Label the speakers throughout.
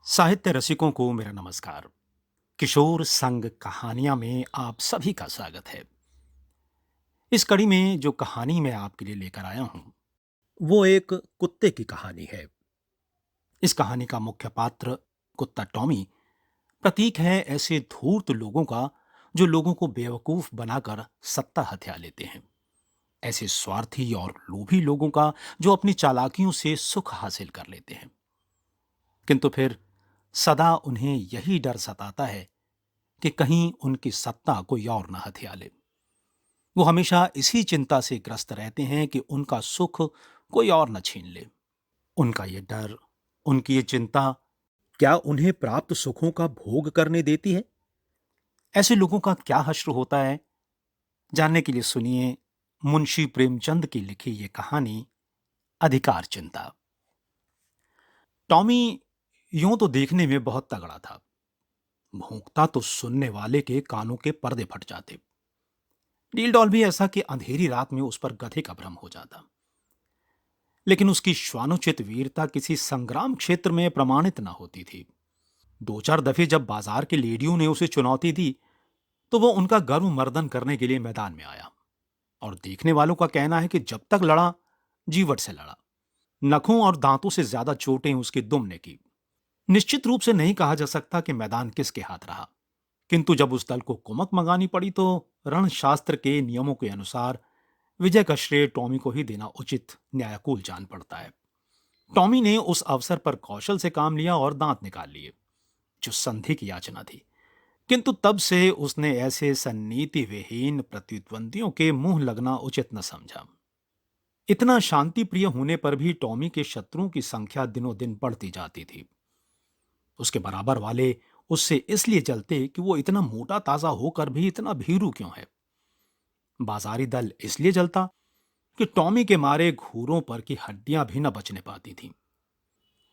Speaker 1: साहित्य रसिकों को मेरा नमस्कार। किशोर संग कहानियां में आप सभी का स्वागत है। इस कड़ी में जो कहानी मैं आपके लिए लेकर आया हूं वो एक कुत्ते की कहानी है। इस कहानी का मुख्य पात्र कुत्ता टॉमी प्रतीक है ऐसे धूर्त लोगों का जो लोगों को बेवकूफ बनाकर सत्ता हथिया लेते हैं। ऐसे स्वार्थी और लोभी लोगों का जो अपनी चालाकियों से सुख हासिल कर लेते हैं, किंतु फिर सदा उन्हें यही डर सताता है कि कहीं उनकी सत्ता कोई और न हथिया ले। वो हमेशा इसी चिंता से ग्रस्त रहते हैं कि उनका सुख कोई और न छीन ले। उनका ये डर, उनकी ये चिंता क्या उन्हें प्राप्त सुखों का भोग करने देती है? ऐसे लोगों का क्या हश्र होता है? जानने के लिए सुनिए मुंशी प्रेमचंद की लिखी ये कहानी अधिकार चिंता। टॉमी यूं तो देखने में बहुत तगड़ा था। भौंकता तो सुनने वाले के कानों के पर्दे फट जाते। डील डॉल भी ऐसा कि अंधेरी रात में उस पर गधे का भ्रम हो जाता। लेकिन उसकी श्वानोचित वीरता किसी संग्राम क्षेत्र में प्रमाणित न होती थी। दो चार दफे जब बाजार के लेडियों ने उसे चुनौती दी तो वो उनका गर्व मर्दन करने के लिए मैदान में आया। और देखने वालों का कहना है कि जब तक लड़ा, जीवट से लड़ा। नखों और दांतों से ज्यादा चोटें उसके दुम ने की। निश्चित रूप से नहीं कहा जा सकता कि मैदान किसके हाथ रहा, किंतु जब उस दल को कुमक मंगानी पड़ी तो रणशास्त्र के नियमों के अनुसार विजय का श्रेय टॉमी को ही देना उचित न्यायकूल जान पड़ता है। टॉमी ने उस अवसर पर कौशल से काम लिया और दांत निकाल लिए, जो संधि की याचना थी। किंतु तब से उसने ऐसे सन्नीति विहीन प्रतिद्वंदियों के मुंह लगना उचित न समझा। इतना शांति प्रिय होने पर भी टॉमी के शत्रुओं की संख्या दिनों दिन बढ़ती जाती थी। उसके बराबर वाले उससे इसलिए जलते कि वो इतना मोटा ताजा होकर भी इतना भीरू क्यों है। बाजारी दल इसलिए जलता कि टॉमी के मारे घूरों पर की हड्डियां भी न बचने पाती थीं।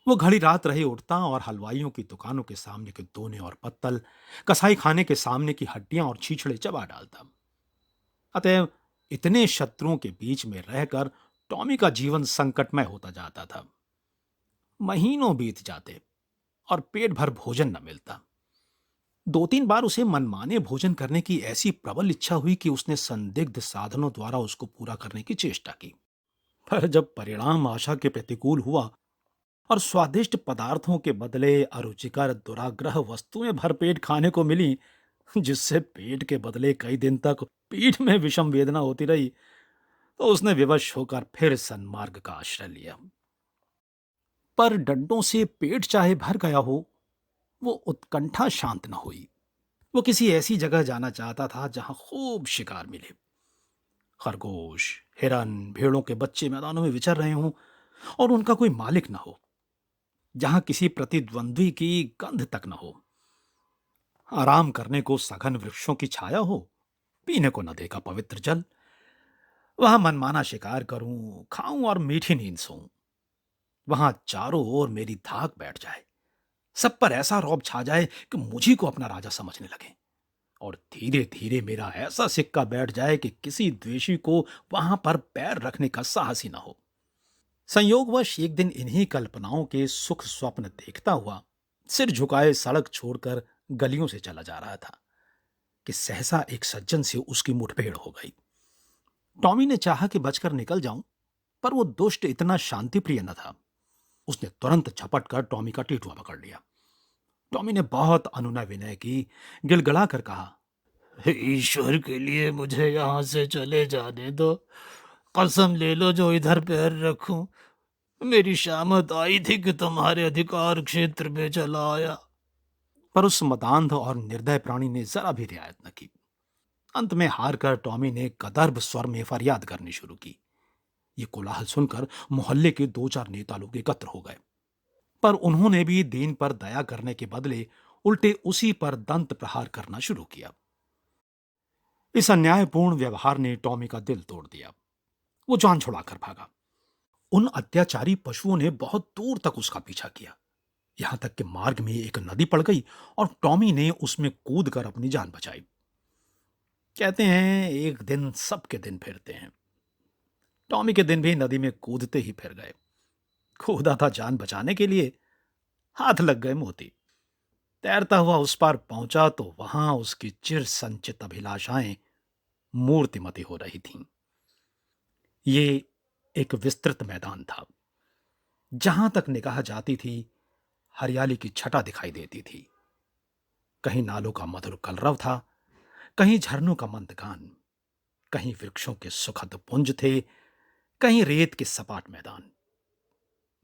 Speaker 1: वो घड़ी रात रहे उठता और हलवाइयों की दुकानों के सामने के दोने और पत्तल, कसाई खाने के सामने की हड्डियां और छीछड़े चबा डालता। अतएव इतने शत्रुओं के बीच में रहकर टॉमी का जीवन संकटमय होता जाता था। महीनों बीत जाते और पेट भर भोजन न मिलता। दो तीन बार उसे मनमाने भोजन करने की ऐसी प्रबल इच्छा हुई कि उसने संदिग्ध साधनों द्वारा उसको पूरा करने की चेष्टा की। पर जब परिणाम आशा के प्रतिकूल हुआ और स्वादिष्ट पदार्थों के बदले अरुचिकर दुराग्रह वस्तुएं भरपेट खाने को मिली, जिससे पेट के बदले कई दिन तक पीठ में विषम वेदना होती रही, तो उसने विवश होकर फिर सन्मार्ग का आश्रय लिया। पर डंडों से पेट चाहे भर गया हो, वो उत्कंठा शांत न हुई। वो किसी ऐसी जगह जाना चाहता था जहां खूब शिकार मिले। खरगोश, हिरन, भेड़ों के बच्चे मैदानों में विचर रहे हों और उनका कोई मालिक न हो। जहां किसी प्रतिद्वंद्वी की गंध तक न हो। आराम करने को सघन वृक्षों की छाया हो, पीने को न देगा पवित्र जल। वहां मनमाना शिकार करूं, खाऊं और मीठी नींद सोऊं। वहां चारों ओर मेरी धाक बैठ जाए, सब पर ऐसा रौब छा जाए कि मुझी को अपना राजा समझने लगे। और धीरे धीरे मेरा ऐसा सिक्का बैठ जाए कि किसी द्वेषी को वहां पर पैर रखने का साहस ही ना हो। संयोगवश एक दिन इन्हीं कल्पनाओं के सुख स्वप्न देखता हुआ सिर झुकाए सड़क छोड़कर गलियों से चला जा रहा था कि सहसा एक सज्जन से उसकी मुठभेड़ हो गई। टॉमी ने चाहा कि बचकर निकल जाऊं, पर वो दुष्ट इतना शांतिप्रिय न था। उसने तुरंत झपट कर टॉमी का टेटुआ पकड़ लिया। टॉमी ने बहुत अनुनय विनय की, गिड़गिड़ा कर कहा, ईश्वर के लिए मुझे यहां से चले जाने दो। कसम ले लो जो इधर पैर रखूं, मेरी शामत आई थी कि तुम्हारे अधिकार क्षेत्र में चला आया। पर उस मदांध और निर्दय प्राणी ने जरा भी रियायत न की। अंत में हार कर टॉमी ने कदर्भ स्वर में फरियाद करनी शुरू की। ये कोलाहल सुनकर मोहल्ले के दो चार नेता लोग एकत्र हो गए, पर उन्होंने भी दीन पर दया करने के बदले उल्टे उसी पर दंत प्रहार करना शुरू किया। इस अन्यायपूर्ण व्यवहार ने टॉमी का दिल तोड़ दिया। वो जान छुड़ाकर भागा। उन अत्याचारी पशुओं ने बहुत दूर तक उसका पीछा किया, यहां तक कि मार्ग में एक नदी पड़ गई और टॉमी ने उसमें कूद कर अपनी जान बचाई। कहते हैं एक दिन सबके दिन फिरते हैं। टॉमी के दिन भी नदी में कूदते ही फिर गए। कूदा था जान बचाने के लिए, हाथ लग गए मोती। तैरता हुआ उस पार पहुंचा तो वहां उसकी चिर संचित अभिलाषाएं मूर्तिमती हो रही थीं। ये एक विस्तृत मैदान था। जहां तक निगाह जाती थी, हरियाली की छटा दिखाई देती थी। कहीं नालों का मधुर कलरव था, कहीं झरनों का मंद गान, कहीं वृक्षों के सुखद पुंज थे, कहीं रेत के सपाट मैदान।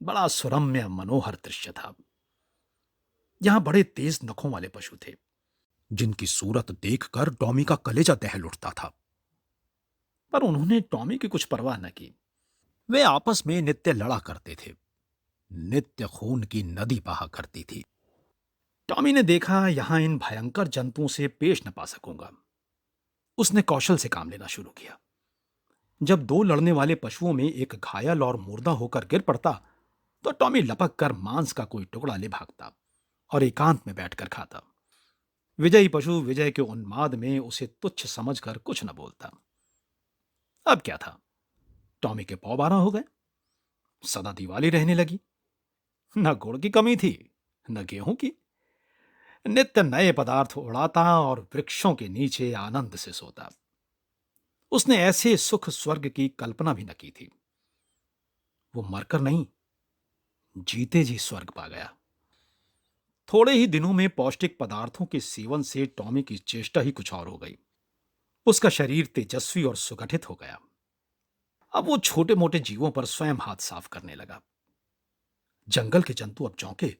Speaker 1: बड़ा सुरम्य मनोहर दृश्य था। यहां बड़े तेज नखों वाले पशु थे, जिनकी सूरत देखकर टॉमी का कलेजा दहल उठता था। पर उन्होंने टॉमी की कुछ परवाह न की। वे आपस में नित्य लड़ा करते थे, नित्य खून की नदी बहा करती थी। टॉमी ने देखा, यहां इन भयंकर जंतुओं से पेश न पा सकूंगा। उसने कौशल से काम लेना शुरू किया। जब दो लड़ने वाले पशुओं में एक घायल और मुर्दा होकर गिर पड़ता, तो टॉमी लपक कर मांस का कोई टुकड़ा ले भागता और एकांत में बैठकर खाता। विजयी पशु विजय के उन्माद में उसे तुच्छ समझकर कुछ न बोलता। अब क्या था, टॉमी के पौ 12 हो गए। सदा दिवाली रहने लगी। न गुड़ की कमी थी, न गेहूं की। नित्य नए पदार्थ उड़ाता और वृक्षों के नीचे आनंद से सोता। उसने ऐसे सुख स्वर्ग की कल्पना भी न की थी। वो मरकर नहीं, जीते जी स्वर्ग पा गया। थोड़े ही दिनों में पौष्टिक पदार्थों के सेवन से टॉमी की चेष्टा ही कुछ और हो गई। उसका शरीर तेजस्वी और सुगठित हो गया। अब वो छोटे मोटे जीवों पर स्वयं हाथ साफ करने लगा। जंगल के जंतु अब चौंके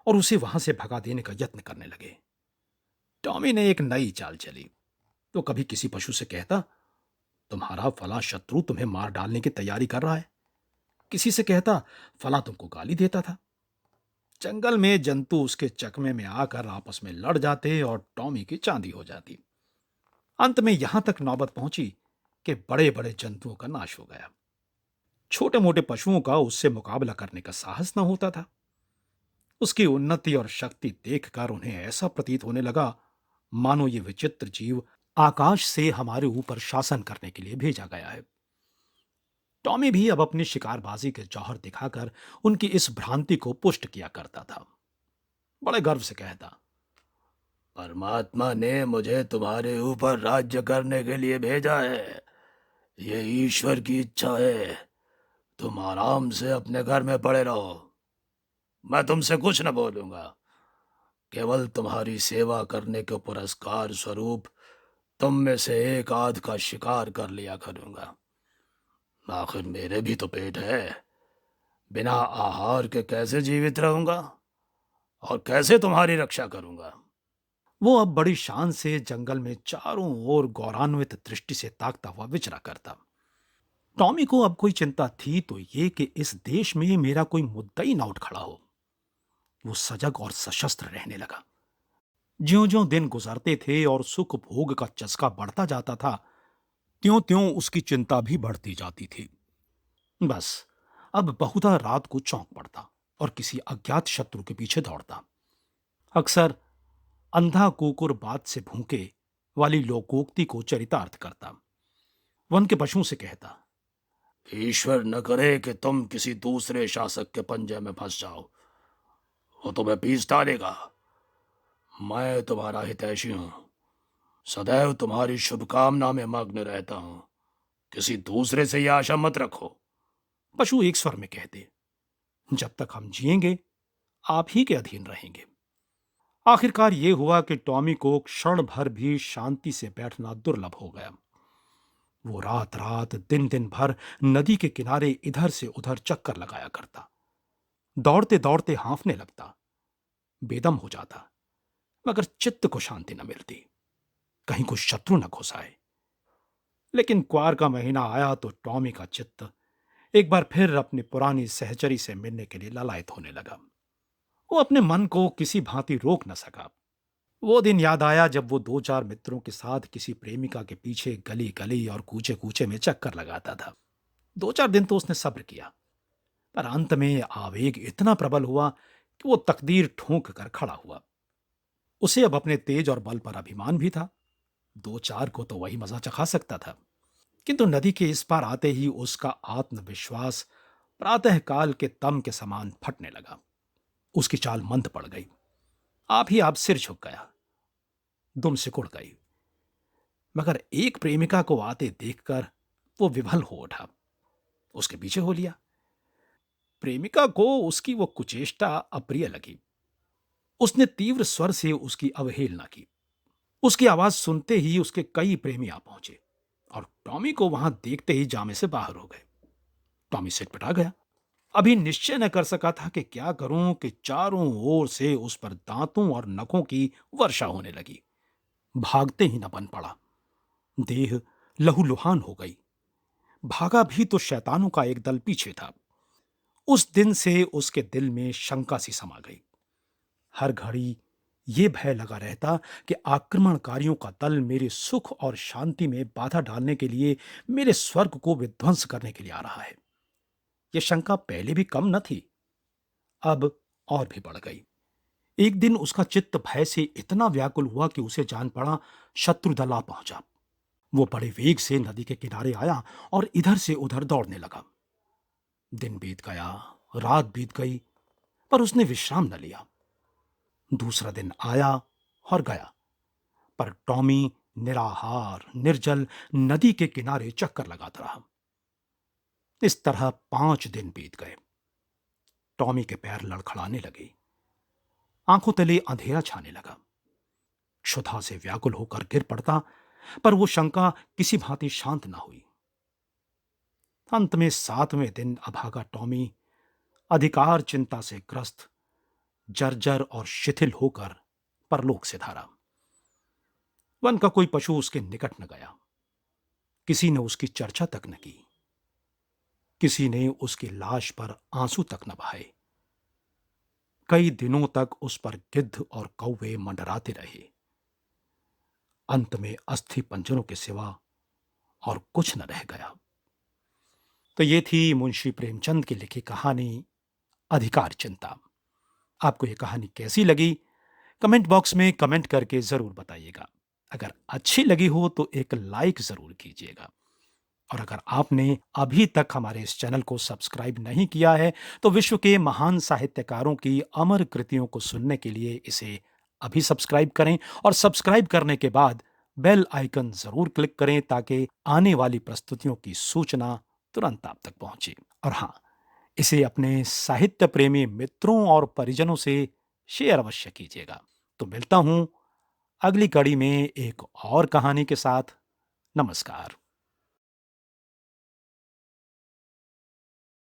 Speaker 1: और उसे वहां से भगा देने का यत्न करने लगे। टॉमी ने एक नई चाल चली। तो कभी किसी पशु से कहता, तुम्हारा फला शत्रु तुम्हें मार डालने की तैयारी कर रहा है। किसी से कहता, फला तुमको गाली देता था। जंगल में जंतु उसके चकमे में आकर आपस में लड़ जाते और टॉमी की चांदी हो जाती। अंत में यहां तक नौबत पहुंची कि बड़े बड़े जंतुओं का नाश हो गया। छोटे मोटे पशुओं का उससे मुकाबला करने का साहस न होता था। उसकी उन्नति और शक्ति देखकर उन्हें ऐसा प्रतीत होने लगा मानो ये विचित्र जीव आकाश से हमारे ऊपर शासन करने के लिए भेजा गया है। टॉमी भी अब अपनी शिकारबाजी के जौहर दिखाकर उनकी इस भ्रांति को पुष्ट किया करता था। बड़े गर्व से कहता, परमात्मा ने मुझे तुम्हारे ऊपर राज्य करने के लिए भेजा है। ये ईश्वर की इच्छा है। तुम आराम से अपने घर में पड़े रहो। मैं तुमसे कुछ न बोलूंगा। केवल तुम्हारी सेवा करने के पुरस्कार स्वरूप तुम में से एक आध का शिकार कर लिया करूंगा। आखिर मेरे भी तो पेट है। बिना आहार के कैसे जीवित रहूंगा और कैसे तुम्हारी रक्षा करूंगा। वो अब बड़ी शान से जंगल में चारों ओर गौरवान्वित दृष्टि से ताकता हुआ विचरा करता। टॉमी को अब कोई चिंता थी तो ये कि इस देश में मेरा कोई मुद्दा ना उठ खड़ा हो। वो सजग और सशस्त्र रहने लगा। ज्यों ज्यों दिन गुजरते थे और सुख भोग का चस्का बढ़ता जाता था, त्यों त्यों उसकी चिंता भी बढ़ती जाती थी। बस अब बहुधा रात को चौंक पड़ता और किसी अज्ञात शत्रु के पीछे दौड़ता। अक्सर अंधा कुकुर बात से भूखे वाली लोकोक्ति को चरितार्थ करता। वन के पशुओं से कहता, ईश्वर न करे कि तुम किसी दूसरे शासक के पंजे में फंस जाओ। वो तुम्हें पीस डालेगा। मैं तुम्हारा हितैषी हूं। सदैव तुम्हारी शुभकामना में मग्न रहता हूं। किसी दूसरे से यह आशा मत रखो। पशु एक स्वर में कहते, जब तक हम जिएंगे आप ही के अधीन रहेंगे। आखिरकार यह हुआ कि टॉमी को क्षण भर भी शांति से बैठना दुर्लभ हो गया। वो रात रात दिन दिन भर नदी के किनारे इधर से उधर चक्कर लगाया करता। दौड़ते दौड़ते हांफने लगता, बेदम हो जाता, मगर चित्त को शांति न मिलती। कहीं कुछ शत्रु न घुस आए। लेकिन क्वार का महीना आया तो टॉमी का चित्त एक बार फिर अपनी पुरानी सहचरी से मिलने के लिए ललायत होने लगा। वो अपने मन को किसी भांति रोक न सका। वो दिन याद आया जब वो दो चार मित्रों के साथ किसी प्रेमिका के पीछे गली गली और कूचे कूचे में चक्कर लगाता था। दो चार दिन तो उसने सब्र किया, पर अंत में आवेग इतना प्रबल हुआ कि वो तकदीर ठोंक कर खड़ा हुआ। उसे अब अपने तेज और बल पर अभिमान भी था। दो चार को तो वही मजा चखा सकता था। किंतु नदी के इस पार आते ही उसका आत्मविश्वास प्रातःकाल के तम के समान फटने लगा। उसकी चाल मंद पड़ गई। आप ही आप सिर झुक गया, दुम सिकुड़ गई। मगर एक प्रेमिका को आते देखकर वो विवल हो उठा, उसके पीछे हो लिया। प्रेमिका को उसकी वो कुचेष्टा अप्रिय लगी। उसने तीव्र स्वर से उसकी अवहेलना की। उसकी आवाज सुनते ही उसके कई प्रेमी आ पहुंचे और टॉमी को वहां देखते ही जामे से बाहर हो गए। टॉमी सिटपटा गया। अभी निश्चय न कर सका था कि क्या करूं कि चारों ओर से उस पर दांतों और नखों की वर्षा होने लगी। भागते ही न बन पड़ा। देह लहूलुहान हो गई। भागा भी तो शैतानों का एक दल पीछे था। उस दिन से उसके दिल में शंका सी समा गई। हर घड़ी ये भय लगा रहता कि आक्रमणकारियों का दल मेरे सुख और शांति में बाधा डालने के लिए, मेरे स्वर्ग को विध्वंस करने के लिए आ रहा है। यह शंका पहले भी कम न थी, अब और भी बढ़ गई। एक दिन उसका चित्त भय से इतना व्याकुल हुआ कि उसे जान पड़ा शत्रु दल आ पहुंचा। वो बड़े वेग से नदी के किनारे आया और इधर से उधर दौड़ने लगा। दिन बीत गया, रात बीत गई, पर उसने विश्राम न लिया। दूसरा दिन आया और गया, पर टॉमी निराहार निर्जल नदी के किनारे चक्कर लगाता रहा। इस तरह 5 दिन बीत गए। टॉमी के पैर लड़खड़ाने लगे, आंखों तले अंधेरा छाने लगा। क्षुधा से व्याकुल होकर गिर पड़ता, पर वो शंका किसी भांति शांत न हुई। अंत में 7वें दिन अभागा टॉमी अधिकार चिंता से ग्रस्त, जर्जर और शिथिल होकर परलोक से धारा। वन का कोई पशु उसके निकट न गया। किसी ने उसकी चर्चा तक न की। किसी ने उसकी लाश पर आंसू तक न बहाए। कई दिनों तक उस पर गिद्ध और कौवे मंडराते रहे। अंत में अस्थि पंजरों के सिवा और कुछ न रह गया। तो ये थी मुंशी प्रेमचंद की लिखी कहानी अधिकार चिंता। आपको यह कहानी कैसी लगी, कमेंट बॉक्स में कमेंट करके जरूर बताइएगा। अगर अच्छी लगी हो तो एक लाइक जरूर कीजिएगा। और अगर आपने अभी तक हमारे इस चैनल को सब्सक्राइब नहीं किया है तो विश्व के महान साहित्यकारों की अमर कृतियों को सुनने के लिए इसे अभी सब्सक्राइब करें और सब्सक्राइब करने के बाद बेल आइकन जरूर क्लिक करें ताकि आने वाली प्रस्तुतियों की सूचना तुरंत आप तक पहुंचे। और हाँ, इसे अपने साहित्य प्रेमी मित्रों और परिजनों से शेयर अवश्य कीजिएगा। तो मिलता हूं अगली कड़ी में एक और कहानी के साथ। नमस्कार।